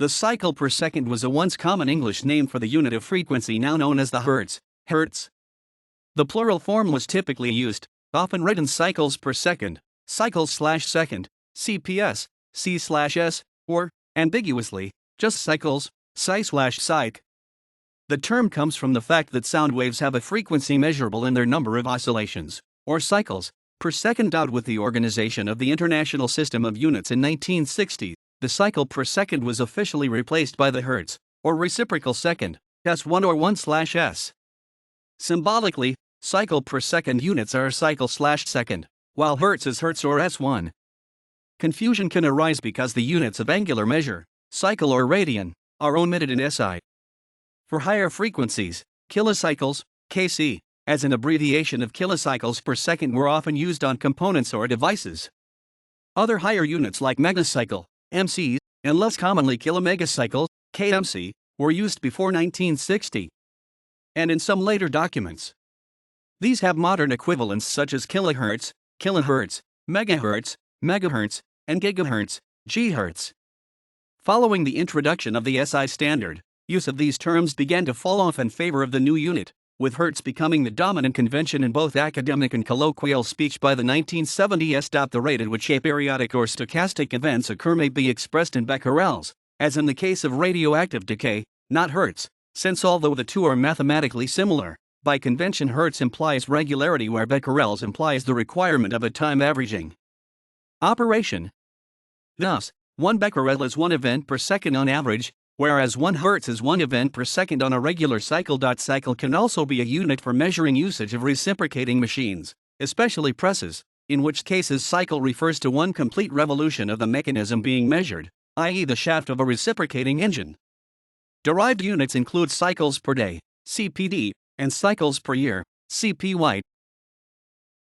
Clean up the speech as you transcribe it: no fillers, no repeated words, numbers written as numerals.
The cycle per second was a once common English name for the unit of frequency now known as the hertz. The plural form was typically used, often written cycles per second, cycles/second, c.p.s, c/s, or, ambiguously, just cycles, psi/psych. The term comes from the fact that sound waves have a frequency measurable in their number of oscillations, or cycles, per second. With the organization of the International System of Units in 1960, the cycle per second was officially replaced by the hertz, or reciprocal second, s1 or 1/s. Symbolically, cycle per second units are cycle/second, while hertz is hertz or s1. Confusion can arise because the units of angular measure, cycle or radian, are omitted in SI. For higher frequencies, kilocycles, kc, as an abbreviation of kilocycles per second, were often used on components or devices. Other higher units like megacycle, mc, and less commonly kilomegacycle, kmc, were used before 1960, and in some later documents. These have modern equivalents such as kilohertz, megahertz, megahertz, and gigahertz, ghertz. Following the introduction of the SI standard, use of these terms began to fall off in favor of the new unit, with hertz becoming the dominant convention in both academic and colloquial speech by the 1970s. The rate at which aperiodic or stochastic events occur may be expressed in becquerels, as in the case of radioactive decay, not hertz, since although the two are mathematically similar, by convention hertz implies regularity where becquerels implies the requirement of a time averaging operation. Thus, 1 becquerel is 1 event per second on average, whereas 1 hertz is 1 event per second on a regular cycle. Cycle can also be a unit for measuring usage of reciprocating machines, especially presses, in which cases cycle refers to 1 complete revolution of the mechanism being measured, i.e. the shaft of a reciprocating engine. Derived units include cycles per day, CPD, and cycles per year, CPY.